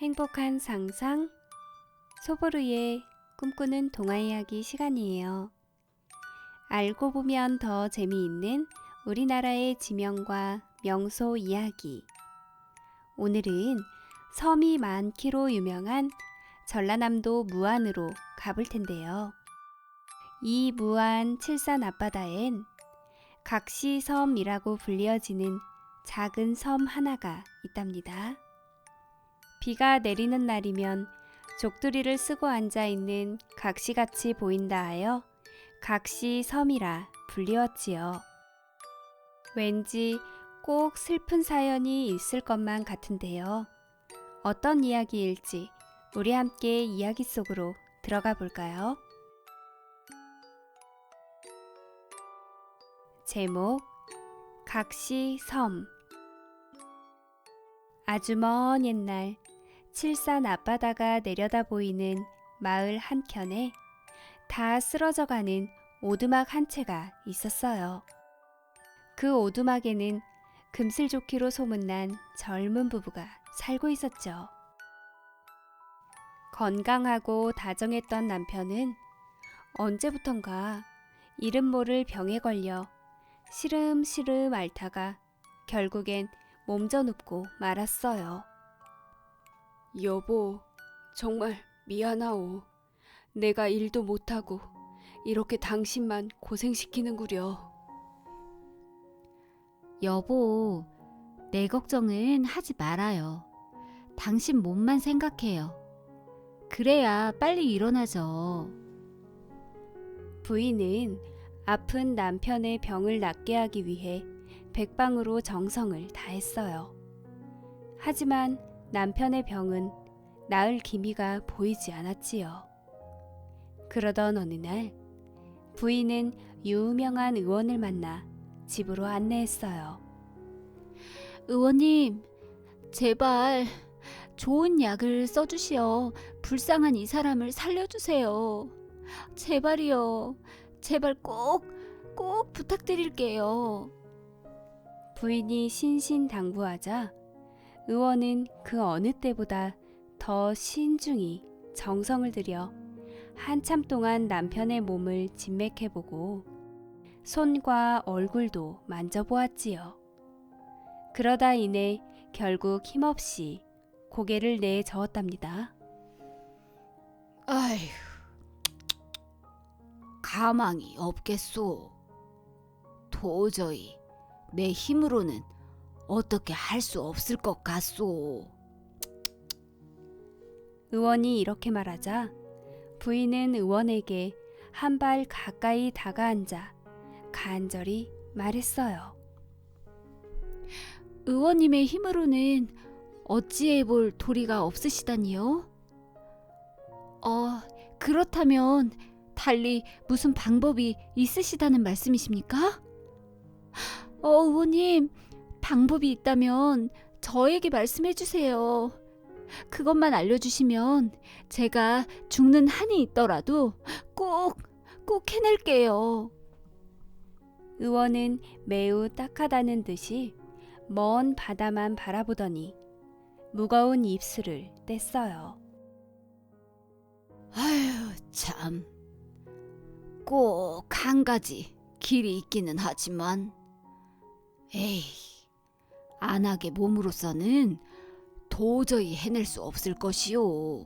행복한 상상, 소보루의 꿈꾸는 동화 이야기 시간이에요. 알고 보면 더 재미있는 우리나라의 지명과 명소 이야기. 오늘은 섬이 많기로 유명한 전라남도 무안으로 가볼 텐데요. 이 무안 칠산 앞바다엔 각시섬이라고 불리어지는 작은 섬 하나가 있답니다. 비가 내리는 날이면 족두리를 쓰고 앉아있는 각시같이 보인다 하여 각시섬이라 불리웠지요. 왠지 꼭 슬픈 사연이 있을 것만 같은데요. 어떤 이야기일지 우리 함께 이야기 속으로 들어가 볼까요? 제목 각시섬. 아주 먼 옛날 칠산 앞바다가 내려다 보이는 마을 한켠에 다 쓰러져가는 오두막 한 채가 있었어요. 그 오두막에는 금슬좋기로 소문난 젊은 부부가 살고 있었죠. 건강하고 다정했던 남편은 언제부턴가 이름 모를 병에 걸려 시름시름 앓다가 결국엔 몸져 눕고 말았어요. 여보, 정말 미안하오. 내가 일도 못하고 이렇게 당신만 고생시키는구려. 여보, 내 걱정은 하지 말아요. 당신 몸만 생각해요. 그래야 빨리 일어나죠. 부인은 아픈 남편의 병을 낫게 하기 위해 백방으로 정성을 다했어요. 하지만 남편의 병은 나을 기미가 보이지 않았지요. 그러던 어느 날 부인은 유명한 의원을 만나 집으로 안내했어요. 의원님, 제발 좋은 약을 써주시어 불쌍한 이 사람을 살려주세요. 제발이요. 제발 꼭 부탁드릴게요. 부인이 신신당부하자 의원은 그 어느 때보다 더 신중히 정성을 들여 한참 동안 남편의 몸을 진맥해보고 손과 얼굴도 만져보았지요. 그러다 이내 결국 힘없이 고개를 내저었답니다. 아휴, 가망이 없겠소. 도저히 내 힘으로는 어떻게 할 수 없을 것 같소. 의원이 이렇게 말하자 부인은 의원에게 한 발 가까이 다가앉아 간절히 말했어요. 의원님의 힘으로는 어찌해 볼 도리가 없으시다니요? 그렇다면 달리 무슨 방법이 있으시다는 말씀이십니까? 의원님, 방법이 있다면 저에게 말씀해 주세요. 그것만 알려주시면 제가 죽는 한이 있더라도 꼭 해낼게요. 의원은 매우 딱하다는 듯이 먼 바다만 바라보더니 무거운 입술을 뗐어요. 아휴, 참. 꼭 한 가지 길이 있기는 하지만 에이, 안하게 몸으로서는 도저히 해낼 수 없을 것이오.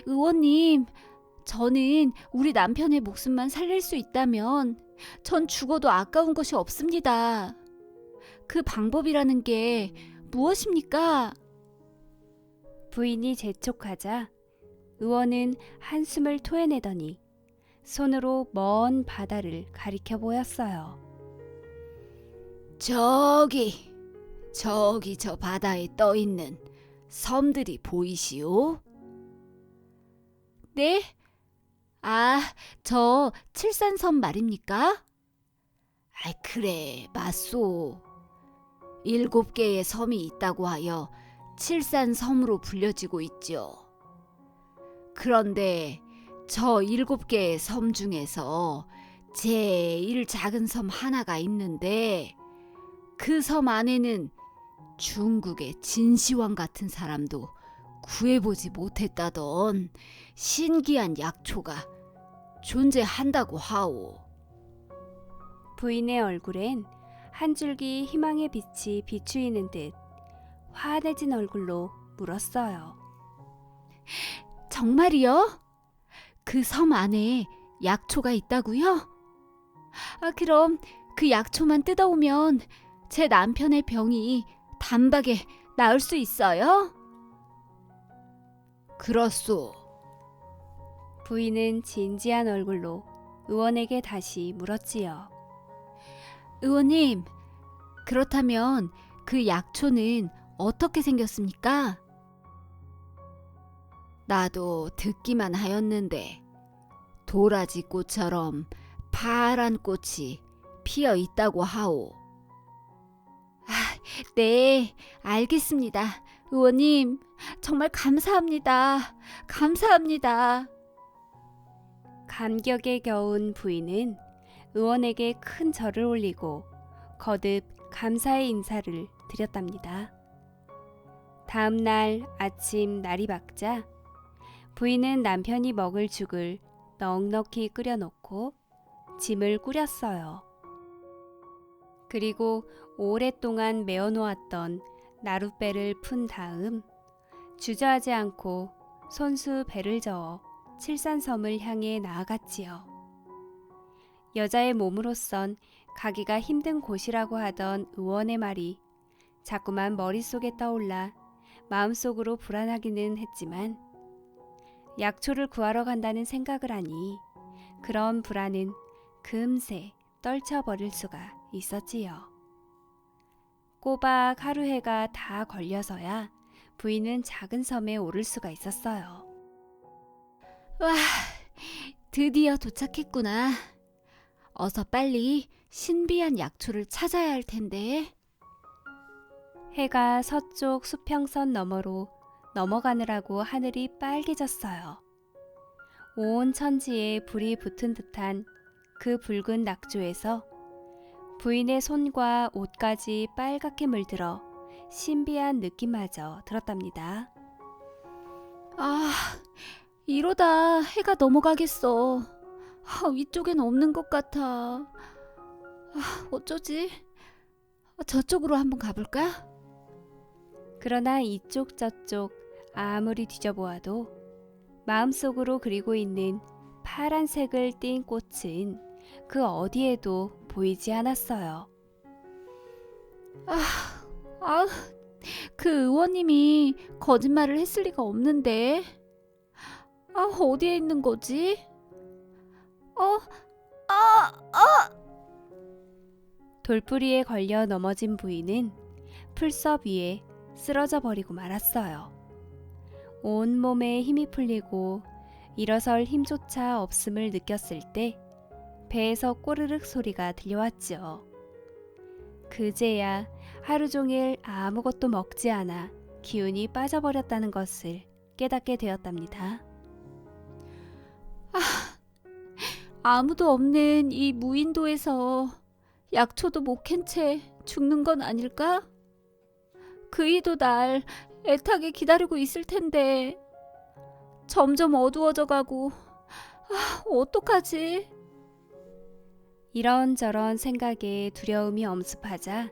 의원님, 저는 우리 남편의 목숨만 살릴 수 있다면 전 죽어도 아까운 것이 없습니다. 그 방법이라는 게 무엇입니까? 부인이 재촉하자 의원은 한숨을 토해내더니 손으로 먼 바다를 가리켜 보였어요. 저기 저 바다에 떠있는 섬들이 보이시오? 네? 저 칠산섬 말입니까? 그래, 맞소. 7개의 섬이 있다고 하여 칠산섬으로 불려지고 있죠. 그런데 저 7개의 섬 중에서 제일 작은 섬 하나가 있는데 그 섬 안에는 중국의 진시황 같은 사람도 구해보지 못했다던 신기한 약초가 존재한다고 하오. 부인의 얼굴엔 한 줄기 희망의 빛이 비추이는 듯 환해진 얼굴로 물었어요. 정말이요? 그 섬 안에 약초가 있다고요? 그럼 그 약초만 뜯어오면 제 남편의 병이 단박에 나을 수 있어요? 그렇소. 부인은 진지한 얼굴로 의원에게 다시 물었지요. 의원님, 그렇다면 그 약초는 어떻게 생겼습니까? 나도 듣기만 하였는데 도라지 꽃처럼 파란 꽃이 피어 있다고 하오. 네, 알겠습니다. 의원님, 정말 감사합니다. 감사합니다. 감격에 겨운 부인은 의원에게 큰 절을 올리고 거듭 감사의 인사를 드렸답니다. 다음 날 아침 날이 밝자 부인은 남편이 먹을 죽을 넉넉히 끓여놓고 짐을 꾸렸어요. 그리고 오랫동안 메어놓았던 나룻배를 푼 다음 주저하지 않고 손수 배를 저어 칠산섬을 향해 나아갔지요. 여자의 몸으로선 가기가 힘든 곳이라고 하던 의원의 말이 자꾸만 머릿속에 떠올라 마음속으로 불안하기는 했지만 약초를 구하러 간다는 생각을 하니 그런 불안은 금세 떨쳐버릴 수가 있었지요. 꼬박 하루 해가 다 걸려서야 부인은 작은 섬에 오를 수가 있었어요. 와, 드디어 도착했구나. 어서 빨리 신비한 약초를 찾아야 할 텐데. 해가 서쪽 수평선 너머로 넘어가느라고 하늘이 빨개졌어요. 온 천지에 불이 붙은 듯한 그 붉은 낙조에서 부인의 손과 옷까지 빨갛게 물들어 신비한 느낌마저 들었답니다. 이러다 해가 넘어가겠어. 위쪽엔 없는 것 같아. 어쩌지? 저쪽으로 한번 가볼까? 그러나 이쪽 저쪽 아무리 뒤져보아도 마음속으로 그리고 있는 파란색을 띤 꽃은 그 어디에도 보이지 않았어요. 그 의원님이 거짓말을 했을 리가 없는데. 어디에 있는 거지? 돌부리에 걸려 넘어진 부인은 풀섭 위에 쓰러져 버리고 말았어요. 온 몸에 힘이 풀리고 일어설 힘조차 없음을 느꼈을 때 배에서 꼬르륵 소리가 들려왔죠. 그제야 하루 종일 아무것도 먹지 않아 기운이 빠져버렸다는 것을 깨닫게 되었답니다. 아무도 없는 이 무인도에서 약초도 못 캔 채 죽는 건 아닐까? 그이도 날 애타게 기다리고 있을 텐데. 점점 어두워져 가고. 어떡하지? 이런저런 생각에 두려움이 엄습하자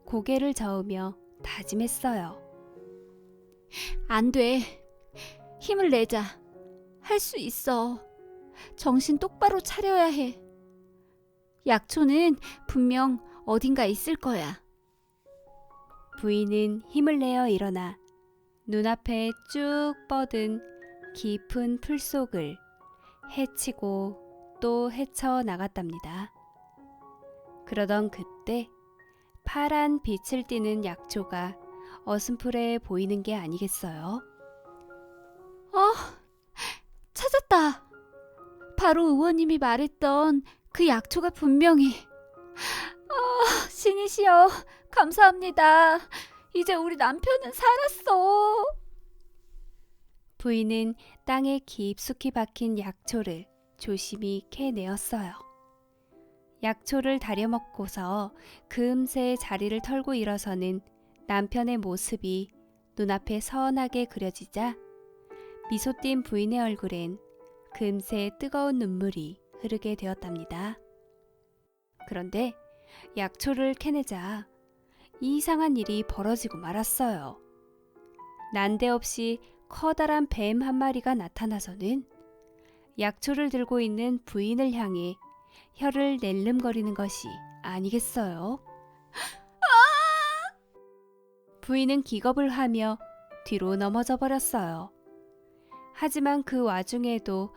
고개를 저으며 다짐했어요. 안 돼. 힘을 내자. 할 수 있어. 정신 똑바로 차려야 해. 약초는 분명 어딘가 있을 거야. 부인은 힘을 내어 일어나 눈앞에 쭉 뻗은 깊은 풀 속을 헤치고 또 헤쳐 나갔답니다. 그러던 그때 파란 빛을 띠는 약초가 어슴풀에 보이는 게 아니겠어요? 찾았다. 바로 의원님이 말했던 그 약초가 분명히. 신이시여, 감사합니다. 이제 우리 남편은 살았어. 부인은 땅에 깊숙이 박힌 약초를 조심히 캐내었어요. 약초를 다려먹고서 금세 자리를 털고 일어서는 남편의 모습이 눈앞에 선하게 그려지자 미소 띈 부인의 얼굴엔 금세 뜨거운 눈물이 흐르게 되었답니다. 그런데 약초를 캐내자 이상한 일이 벌어지고 말았어요. 난데없이 커다란 뱀 한 마리가 나타나서는 약초를 들고 있는 부인을 향해 혀를 낼름거리는 것이 아니겠어요? 부인은 기겁을 하며 뒤로 넘어져 버렸어요. 하지만 그 와중에도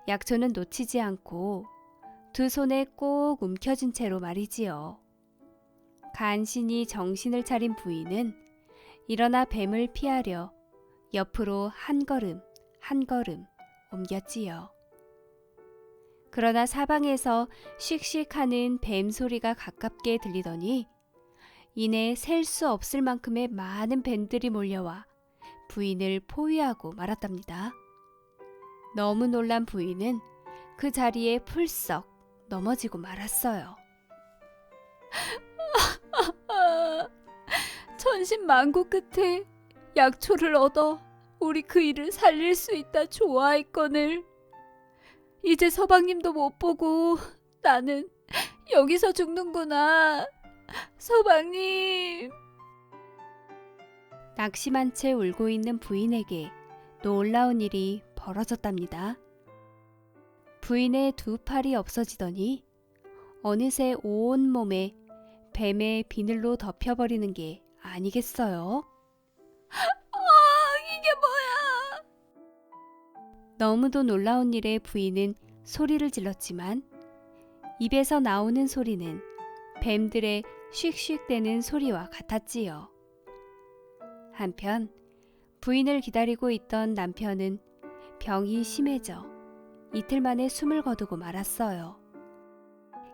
약초는 놓치지 않고 두 손에 꼭 움켜쥔 채로 말이지요. 간신히 정신을 차린 부인은 일어나 뱀을 피하려 옆으로 한 걸음 한 걸음 옮겼지요. 그러나 사방에서 씩씩하는 뱀 소리가 가깝게 들리더니 이내 셀 수 없을 만큼의 많은 뱀들이 몰려와 부인을 포위하고 말았답니다. 너무 놀란 부인은 그 자리에 풀썩 넘어지고 말았어요. 천신만고 끝에 약초를 얻어 우리 그 일을 살릴 수 있다 좋아했거늘. 이제 서방님도 못 보고 나는 여기서 죽는구나. 서방님. 낙심한 채 울고 있는 부인에게 놀라운 일이 벌어졌답니다. 부인의 두 팔이 없어지더니 어느새 온 몸에 뱀의 비늘로 덮여버리는 게 아니겠어요? 이게 뭐야? 너무도 놀라운 일에 부인은 소리를 질렀지만 입에서 나오는 소리는 뱀들의 씩씩대는 소리와 같았지요. 한편 부인을 기다리고 있던 남편은 병이 심해져 이틀 만에 숨을 거두고 말았어요.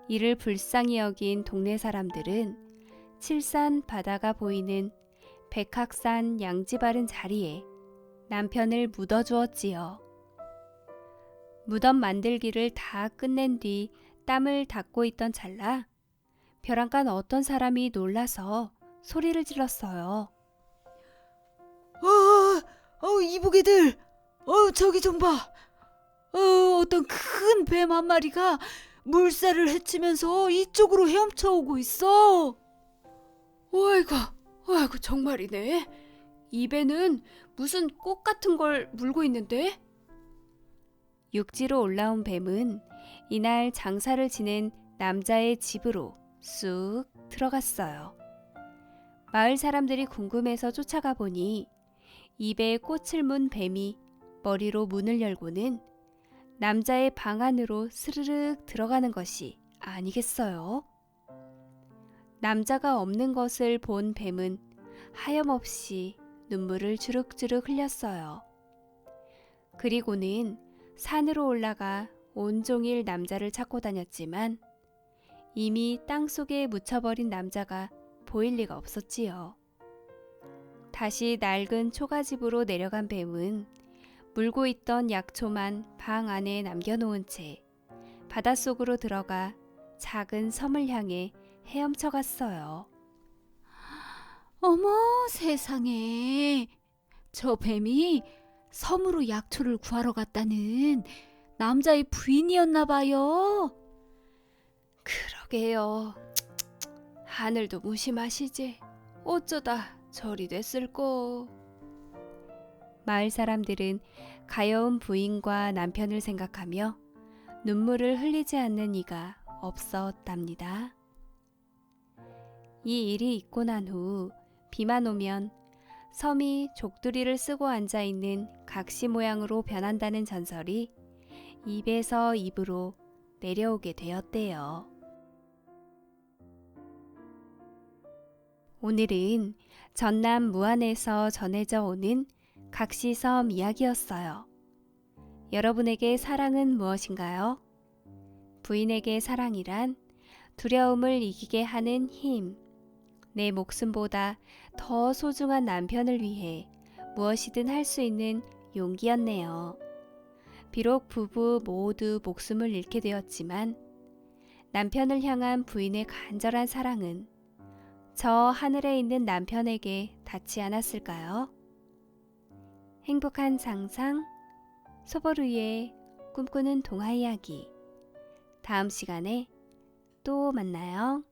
이를 불쌍히 여긴 동네 사람들은 칠산 바다가 보이는 백학산 양지 바른 자리에 남편을 묻어주었지요. 무덤 만들기를 다 끝낸 뒤 땀을 닦고 있던 찰나 벼랑간 어떤 사람이 놀라서 소리를 질렀어요. 이보게들, 저기 좀 봐. 어떤 큰 뱀 한 마리가 물살을 헤치면서 이쪽으로 헤엄쳐 오고 있어. 아이고 정말이네. 입에는 무슨 꽃 같은 걸 물고 있는데? 육지로 올라온 뱀은 이날 장사를 지낸 남자의 집으로 쑥 들어갔어요. 마을 사람들이 궁금해서 쫓아가 보니 입에 꽃을 문 뱀이 머리로 문을 열고는 남자의 방 안으로 스르륵 들어가는 것이 아니겠어요? 남자가 없는 것을 본 뱀은 하염없이 눈물을 주룩주룩 흘렸어요. 그리고는 산으로 올라가 온종일 남자를 찾고 다녔지만 이미 땅속에 묻혀버린 남자가 보일 리가 없었지요. 다시 낡은 초가집으로 내려간 뱀은 물고 있던 약초만 방 안에 남겨놓은 채 바닷속으로 들어가 작은 섬을 향해 헤엄쳐 갔어요. 어머 세상에, 저 뱀이 섬으로 약초를 구하러 갔다는 남자의 부인이었나 봐요. 그러게요. 하늘도 무심하시지. 어쩌다 저리 됐을꼬. 마을 사람들은 가여운 부인과 남편을 생각하며 눈물을 흘리지 않는 이가 없었답니다. 이 일이 있고 난 후 비만 오면 섬이 족두리를 쓰고 앉아있는 각시 모양으로 변한다는 전설이 입에서 입으로 내려오게 되었대요. 오늘은 전남 무안에서 전해져 오는 각시섬 이야기였어요. 여러분에게 사랑은 무엇인가요? 부인에게 사랑이란 두려움을 이기게 하는 힘, 내 목숨보다 더 소중한 남편을 위해 무엇이든 할 수 있는 용기였네요. 비록 부부 모두 목숨을 잃게 되었지만 남편을 향한 부인의 간절한 사랑은 저 하늘에 있는 남편에게 닿지 않았을까요? 행복한 상상, 소보루의 꿈꾸는 동화 이야기. 다음 시간에 또 만나요.